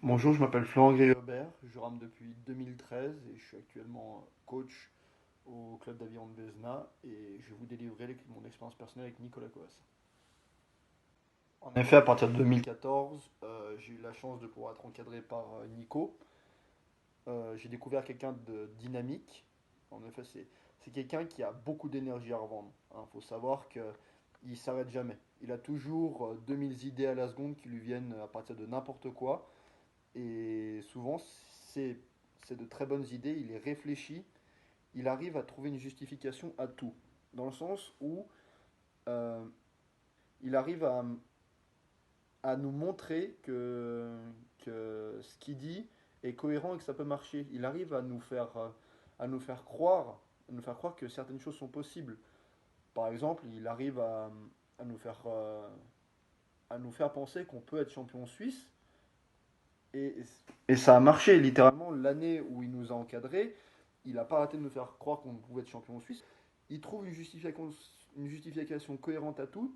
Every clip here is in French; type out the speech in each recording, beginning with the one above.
Bonjour, je m'appelle Florent Grébert, je rame depuis 2013 et je suis actuellement coach au club d'aviron de Bézena et je vais vous délivrer mon expérience personnelle avec Nicolas Coas. En effet, à partir de 2014, j'ai eu la chance de pouvoir être encadré par Nico. J'ai découvert quelqu'un de dynamique. En effet, c'est quelqu'un qui a beaucoup d'énergie à revendre. Il faut savoir qu'il ne s'arrête jamais. Il a toujours 2000 idées à la seconde qui lui viennent à partir de n'importe quoi. Et souvent, c'est c'est de très bonnes idées, il les réfléchit, il arrive à trouver une justification à tout. Dans le sens où euh, il arrive à nous montrer que ce qu'il dit est cohérent et que ça peut marcher. Il arrive à nous faire croire, à nous faire croire que certaines choses sont possibles. Par exemple, il arrive à nous à nous faire penser qu'on peut être champion suisse. Et, et ça a marché, littéralement, l'année où il nous a encadrés, il n'a pas arrêté de nous faire croire qu'on pouvait être champion suisse. Il trouve une justification cohérente à tout.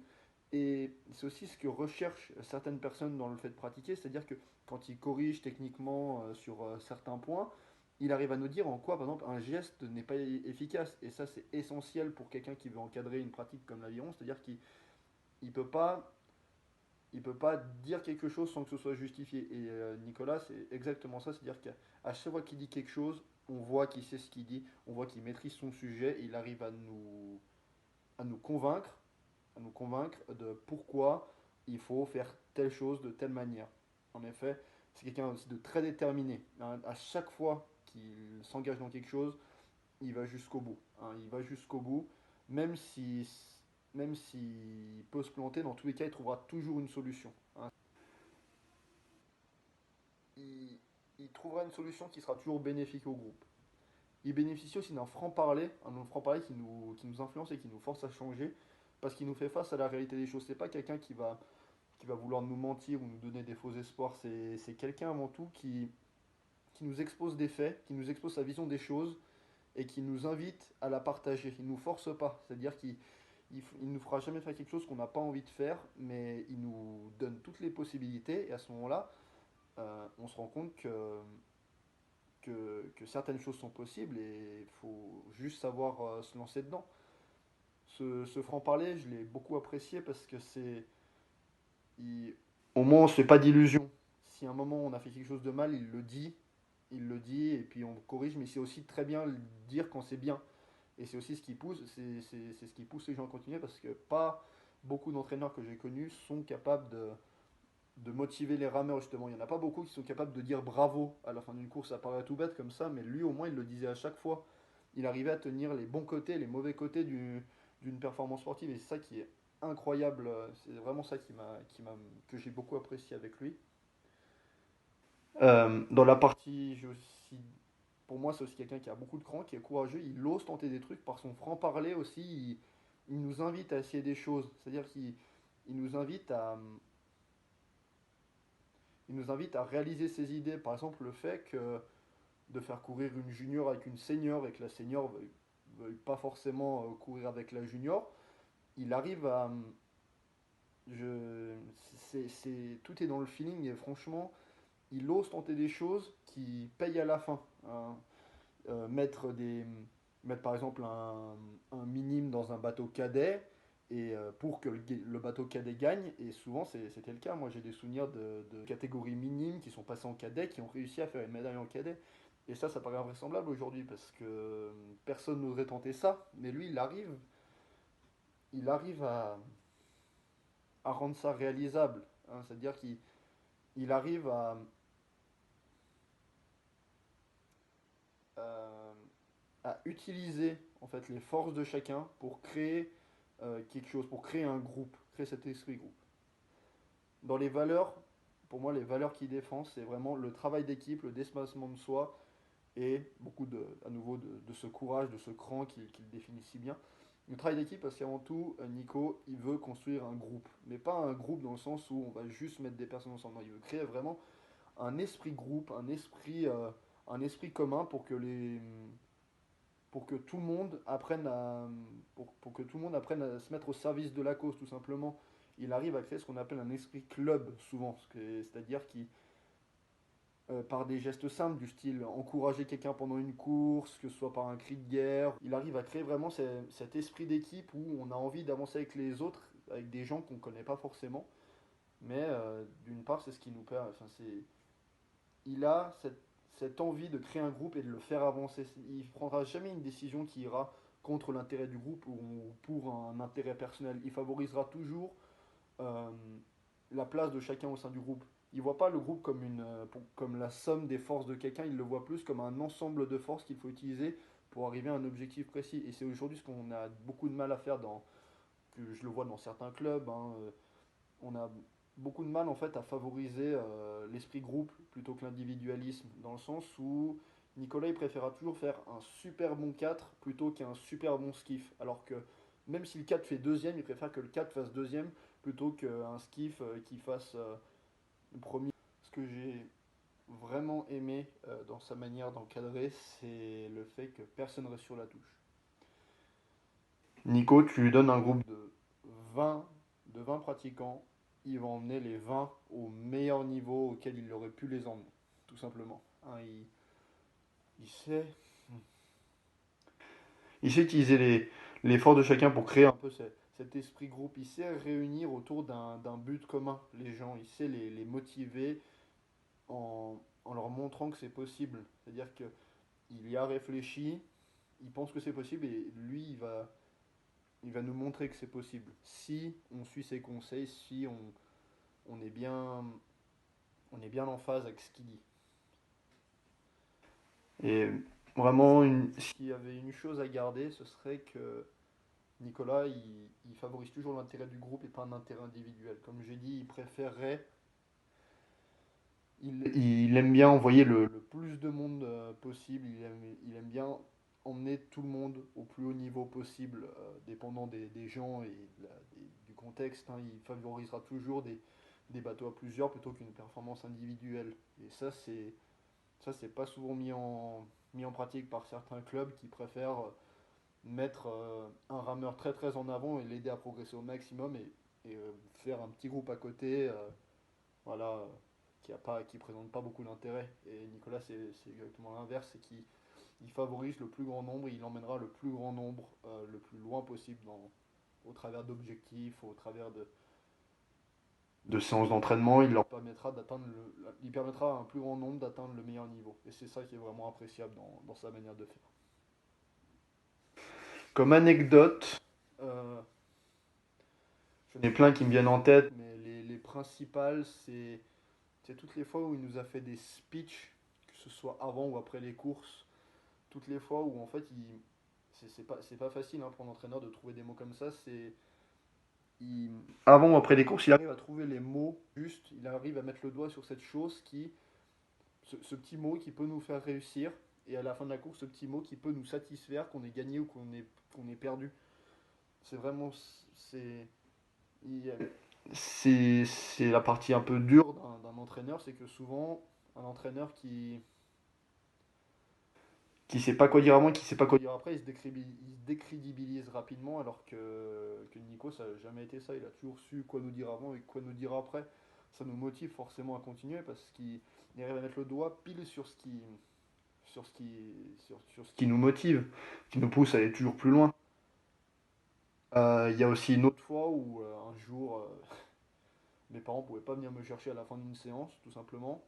Et c'est aussi ce que recherchent certaines personnes dans le fait de pratiquer, c'est-à-dire que quand il corrige techniquement sur certains points, il arrive à nous dire en quoi, par exemple, un geste n'est pas efficace. Et ça, c'est essentiel pour quelqu'un qui veut encadrer une pratique comme l'aviron, c'est-à-dire qu'il ne peut pas dire quelque chose sans que ce soit justifié. Et Nicolas, c'est exactement ça, c'est-à-dire qu'à chaque fois qu'il dit quelque chose, on voit qu'il sait ce qu'il dit, on voit qu'il maîtrise son sujet, et il arrive à nous convaincre, à nous convaincre de pourquoi il faut faire telle chose de telle manière. En effet, c'est quelqu'un aussi de très déterminé. Hein. À chaque fois qu'il s'engage dans quelque chose, il va jusqu'au bout. Hein. Il va jusqu'au bout, même si même s'il peut se planter, dans tous les cas, il trouvera toujours une solution. Hein. il, il trouvera une solution qui sera toujours bénéfique au groupe. Il bénéficie aussi d'un franc-parler, un franc-parler qui nous influence et qui nous force à changer, parce qu'il nous fait face à la réalité des choses. C'est pas quelqu'un qui va vouloir nous mentir ou nous donner des faux espoirs, c'est quelqu'un avant tout qui nous expose des faits, qui nous expose sa vision des choses et qui nous invite à la partager. Il ne nous force pas, c'est-à-dire qu'il il nous fera jamais faire quelque chose qu'on n'a pas envie de faire, mais il nous donne toutes les possibilités et à ce moment-là, on se rend compte que certaines choses sont possibles et il faut juste savoir se lancer dedans. Ce franc-parler, je l'ai beaucoup apprécié parce que c'est. il- Au moins, on se fait pas d'illusions. Si à un moment on a fait quelque chose de mal, il le dit et puis on corrige, mais c'est aussi très bien le dire quand c'est bien. Et c'est aussi ce qui pousse, c'est ce qui pousse les gens à continuer parce que pas beaucoup d'entraîneurs que j'ai connus sont capables de motiver les rameurs justement. Il n'y en a pas beaucoup qui sont capables de dire bravo à la fin d'une course. Ça paraît tout bête comme ça, mais lui au moins il le disait à chaque fois. Il arrivait à tenir les bons côtés, les mauvais côtés d'une performance sportive et c'est ça qui est incroyable. C'est vraiment ça que j'ai beaucoup apprécié avec lui. Dans la partie, pour moi, c'est aussi quelqu'un qui a beaucoup de cran, qui est courageux. Il ose tenter des trucs par son franc-parler aussi. Il nous invite à essayer des choses. C'est-à-dire qu'il nous invite il nous invite à réaliser ses idées. Par exemple, le fait que de faire courir une junior avec une senior et que la senior veuille pas forcément courir avec la junior, il arrive à. Je, tout est dans le feeling et franchement, il ose tenter des choses qui payent à la fin. Hein. Mettre mettre par exemple un minime dans un bateau cadet et pour que le bateau cadet gagne et souvent c'était le cas. Moi j'ai des souvenirs de catégories minimes qui sont passées en cadet qui ont réussi à faire une médaille en cadet et ça paraît invraisemblable aujourd'hui parce que personne n'oserait tenter ça mais lui il arrive à rendre ça réalisable. Hein. C'est à dire qu'il arrive euh, à utiliser en fait les forces de chacun pour créer quelque chose, pour créer un groupe, créer cet esprit groupe. Dans les valeurs, pour moi, les valeurs qu'il défend, c'est vraiment le travail d'équipe, le dépassement de soi et beaucoup à nouveau de ce courage, de ce cran qu'il définit si bien. Le travail d'équipe, parce qu'avant tout, Nico, il veut construire un groupe, mais pas un groupe dans le sens où on va juste mettre des personnes ensemble. Non, il veut créer vraiment un esprit groupe, un esprit commun pour que tout le monde apprenne pour que tout le monde apprenne à se mettre au service de la cause, tout simplement. Il arrive à créer ce qu'on appelle un esprit club, souvent. C'est-à-dire qu'il par des gestes simples du style encourager quelqu'un pendant une course, que ce soit par un cri de guerre. Il arrive à créer vraiment cet esprit d'équipe où on a envie d'avancer avec les autres, avec des gens qu'on ne connaît pas forcément. Mais d'une part, c'est ce qui nous permet. Enfin, il a cette envie de créer un groupe et de le faire avancer. Il ne prendra jamais une décision qui ira contre l'intérêt du groupe ou pour un intérêt personnel. Il favorisera toujours euh, la place de chacun au sein du groupe. Il ne voit pas le groupe comme, comme la somme des forces de quelqu'un, il le voit plus comme un ensemble de forces qu'il faut utiliser pour arriver à un objectif précis. Et c'est aujourd'hui ce qu'on a beaucoup de mal à faire que je le vois dans certains clubs. Hein, on a beaucoup de mal en fait à favoriser l'esprit groupe plutôt que l'individualisme, dans le sens où Nicolas il préférera toujours faire un super bon 4 plutôt qu'un super bon skiff. Alors que même si le 4 fait deuxième, il préfère que le 4 fasse deuxième plutôt qu'un skiff qui fasse le premier. Ce que j'ai vraiment aimé dans sa manière d'encadrer, c'est le fait que personne ne reste sur la touche. Nico, tu lui donnes un groupe de 20, de 20 pratiquants, il va emmener les 20 au meilleur niveau auquel il aurait pu les emmener, tout simplement. Hein, il sait, il sait utiliser l'effort de chacun pour créer un peu cet esprit groupe. Il sait réunir autour d'un but commun les gens. Il sait les motiver en leur montrant que c'est possible. C'est-à-dire qu'il y a réfléchi, il pense que c'est possible et lui, il va nous montrer que c'est possible. Si on suit ses conseils, si on est bien, on est bien en phase avec ce qu'il dit. Et vraiment, s'il y avait une chose à garder, ce serait que Nicolas, il favorise toujours l'intérêt du groupe et pas un intérêt individuel. Comme j'ai dit, il préférerait, il aime bien envoyer le plus de monde possible, il aime bien emmener tout le monde au plus haut niveau possible, dépendant des gens et du contexte. Hein. Il favorisera toujours des bateaux à plusieurs plutôt qu'une performance individuelle. Et ça, c'est pas souvent mis en pratique par certains clubs qui préfèrent mettre un rameur très très en avant et l'aider à progresser au maximum et faire un petit groupe à côté, voilà, qui présente pas beaucoup d'intérêt. Et Nicolas, c'est exactement l'inverse, c'est qu'il il favorise le plus grand nombre, il emmènera le plus grand nombre le plus loin possible au travers d'objectifs, au travers de séances d'entraînement, il permettra à un plus grand nombre d'atteindre le meilleur niveau. Et c'est ça qui est vraiment appréciable dans sa manière de faire. Comme anecdote, euh, j'en ai plein qui me viennent en tête, mais les principales, c'est toutes les fois où il nous a fait des speeches, que ce soit avant ou après les courses, toutes les fois où en fait, c'est pas facile hein, pour l'entraîneur de trouver des mots comme ça. Avant ou après les courses, il arrive à trouver les mots justes, il arrive à mettre le doigt sur cette chose ce petit mot qui peut nous faire réussir, et à la fin de la course, ce petit mot qui peut nous satisfaire, qu'on ait gagné ou qu'on ait perdu. C'est vraiment, c'est, c'est la partie un peu dure d'un entraîneur, c'est que souvent, un entraîneur qui sait pas quoi dire avant, qui sait pas quoi dire après, il se décrédibilise rapidement, alors que Nico, ça n'a jamais été ça. Il a toujours su quoi nous dire avant et quoi nous dire après. Ça nous motive forcément à continuer parce qu'il arrive à mettre le doigt pile sur ce qui nous motive, qui nous pousse à aller toujours plus loin. Il y a aussi une autre fois où un jour, mes parents pouvaient pas venir me chercher à la fin d'une séance, tout simplement.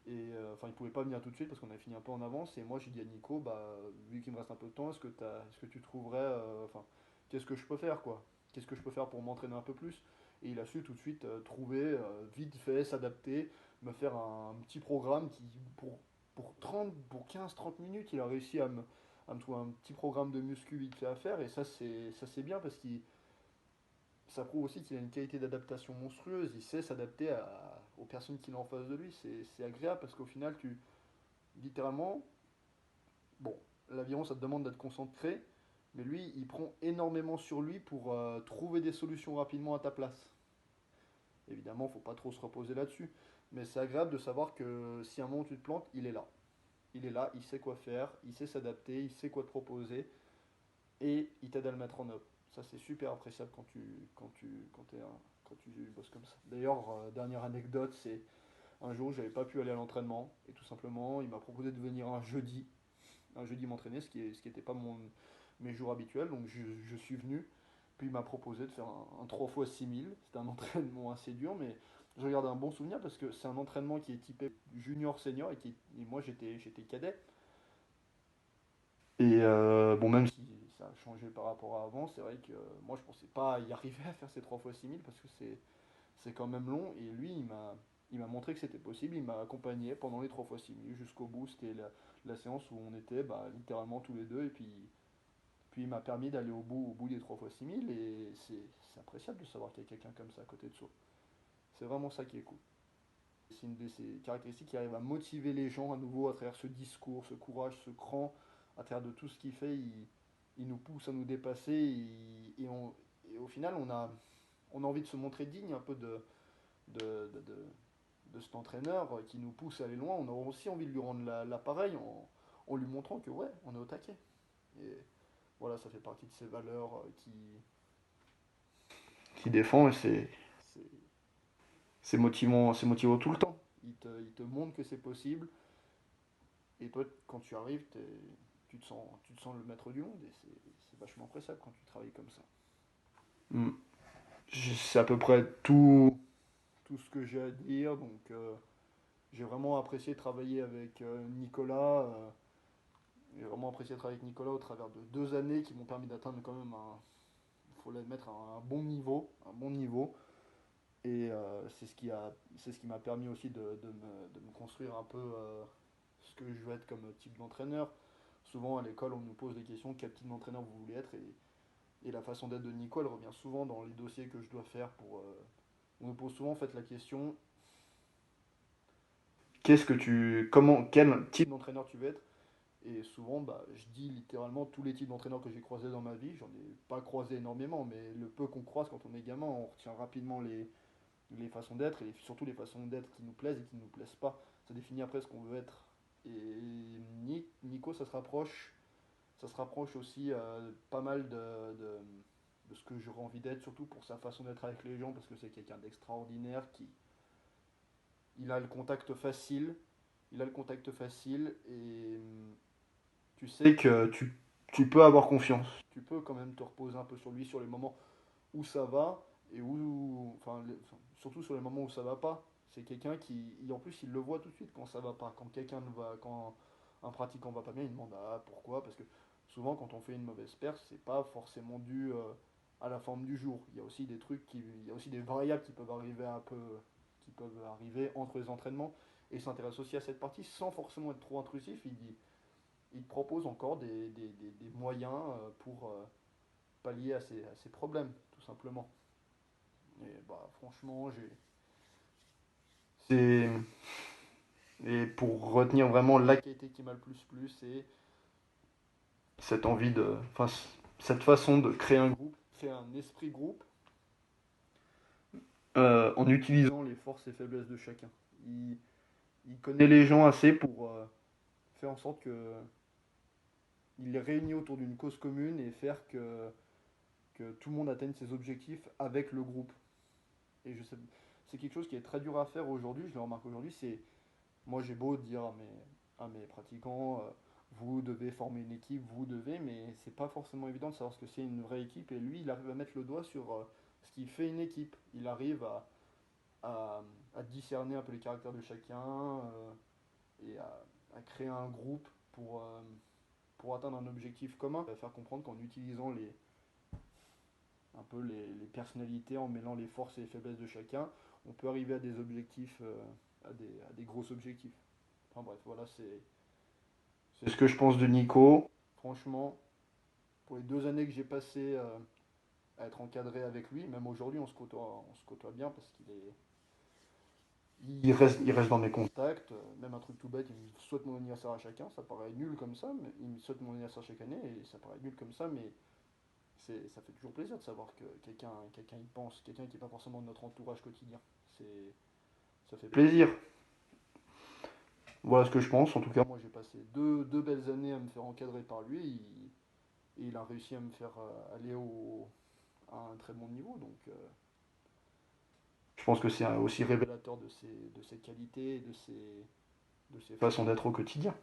Et enfin, ils pouvaient pas venir tout de suite parce qu'on avait fini un peu en avance. Et moi, j'ai dit à Nico, bah, vu qu'il me reste un peu de temps, est-ce que tu trouverais, enfin, qu'est-ce que je peux faire, quoi? Qu'est-ce que je peux faire pour m'entraîner un peu plus? Et il a su tout de suite trouver, vite fait, s'adapter, me faire un petit programme pour 15-30 minutes, il a réussi à me trouver un petit programme de muscu vite fait à faire. Et ça, c'est bien parce qu'il ça prouve aussi qu'il a une qualité d'adaptation monstrueuse. Il sait s'adapter aux personnes qu'il a en face de lui. C'est agréable parce qu'au final, littéralement, bon, l'aviron, ça te demande d'être concentré, mais lui, il prend énormément sur lui pour trouver des solutions rapidement à ta place. Évidemment, il ne faut pas trop se reposer là-dessus, mais c'est agréable de savoir que si à un moment tu te plantes, il est là. Il est là, il sait quoi faire, il sait s'adapter, il sait quoi te proposer, et il t'aide à le mettre en œuvre. Ça, c'est super appréciable quand tu bosses comme ça. D'ailleurs, dernière anecdote, c'est Un jour, j'avais pas pu aller à l'entraînement, et tout simplement, il m'a proposé de venir un jeudi m'entraîner, ce qui était pas mes jours habituels, donc je suis venu. Puis il m'a proposé de faire un 3 fois 6000. C'était un entraînement assez dur, mais je regarde un bon souvenir parce que c'est un entraînement qui est typé junior-senior et moi j'étais cadet. Et bon, même si ça a changé par rapport à avant, c'est vrai que moi je pensais pas y arriver à faire ces 3 fois 6000 parce que c'est quand même long. Et lui, il m'a montré que c'était possible. Il m'a accompagné pendant les 3 fois 6000 jusqu'au bout. C'était la séance où on était bah, littéralement tous les deux. Et puis il m'a permis d'aller au bout des 3 fois 6000. Et c'est appréciable de savoir qu'il y a quelqu'un comme ça à côté de soi. C'est vraiment ça qui est cool. C'est une de ces caractéristiques qui arrive à motiver les gens à nouveau à travers ce discours, ce courage, ce cran, à travers de tout ce qu'il fait. Il nous pousse à nous dépasser et au final, on a envie de se montrer digne un peu de, de, de cet entraîneur qui nous pousse à aller loin. On a aussi envie de lui rendre l'appareil en lui montrant que ouais, on est au taquet. Et voilà, ça fait partie de ces valeurs qui défend et c'est, c'est motivant tout le temps. Il te montre que c'est possible et toi, quand tu arrives, tu te sens le maître du monde et c'est vachement appréciable quand tu travailles comme ça. Mm. C'est à peu près tout ce que j'ai à dire. Donc, j'ai vraiment apprécié travailler avec Nicolas. J'ai vraiment apprécié travailler avec Nicolas au travers de 2 années qui m'ont permis d'atteindre quand même il faut l'admettre, un bon niveau. Un bon niveau. Et c'est ce qui m'a permis aussi de me construire un peu ce que je veux être comme type d'entraîneur. Souvent à l'école, on nous pose des questions, quel type d'entraîneur vous voulez être et la façon d'être de Nico, elle revient souvent dans les dossiers que je dois faire on nous pose souvent en fait la question quel type d'entraîneur tu veux être. Et souvent, bah, je dis littéralement tous les types d'entraîneurs que j'ai croisés dans ma vie. J'en ai pas croisé énormément, mais le peu qu'on croise quand on est gamin, on retient rapidement les façons d'être et surtout les façons d'être qui nous plaisent et qui ne nous plaisent pas. Ça définit après ce qu'on veut être. Et Nico, ça se rapproche aussi pas mal de ce que j'aurais envie d'être, surtout pour sa façon d'être avec les gens, parce que c'est quelqu'un d'extraordinaire qui il a le contact facile. Il a le contact facile et tu sais que tu peux avoir confiance. Tu peux quand même te reposer un peu sur lui sur les moments où ça va et enfin, surtout sur les moments où ça va pas. C'est quelqu'un qui, en plus, il le voit tout de suite quand ça va pas. Quand un pratiquant va pas bien, il demande pourquoi. Parce que souvent, quand on fait une mauvaise perf, c'est pas forcément dû à la forme du jour. Il y a aussi des variables qui peuvent arriver entre les entraînements. Et il s'intéresse aussi à cette partie sans forcément être trop intrusif. Il te propose encore des moyens pour pallier à ces problèmes, tout simplement. Et bah franchement, c'est et pour retenir vraiment la qualité qui m'a le plus plu, c'est cette envie enfin cette façon de créer un groupe, créer un esprit groupe en utilisant les forces et faiblesses de chacun. Il, il connaît les gens assez pour faire en sorte que il les réunit autour d'une cause commune et faire que tout le monde atteigne ses objectifs avec le groupe. Et c'est quelque chose qui est très dur à faire aujourd'hui, je le remarque aujourd'hui, moi j'ai beau dire à mes pratiquants, vous devez former une équipe, vous devez, mais c'est pas forcément évident de savoir ce que c'est une vraie équipe. Et lui, il arrive à mettre le doigt sur ce qui fait une équipe. Il arrive à, à discerner un peu les caractères de chacun et à créer un groupe pour atteindre un objectif commun. À faire comprendre qu'en utilisant un peu les personnalités, en mêlant les forces et les faiblesses de chacun, on peut arriver à des objectifs, à des gros objectifs. Enfin bref, voilà, c'est ce que je pense de Nico. Franchement, pour les 2 années que j'ai passées à être encadré avec lui, même aujourd'hui on se côtoie bien parce il reste dans mes contacts. Même un truc tout bête, il me souhaite mon anniversaire à chacun. Ça paraît nul comme ça, mais il me souhaite mon anniversaire chaque année et ça paraît nul comme ça, mais ça fait toujours plaisir de savoir que quelqu'un y pense, quelqu'un qui n'est pas forcément de notre entourage quotidien. Ça fait plaisir. Voilà ce que je pense. En tout cas, moi j'ai passé deux belles années à me faire encadrer par lui et il a réussi à me faire aller à un très bon niveau. Donc Je pense que c'est aussi révélateur de ses qualités et de ses façons d'être au quotidien.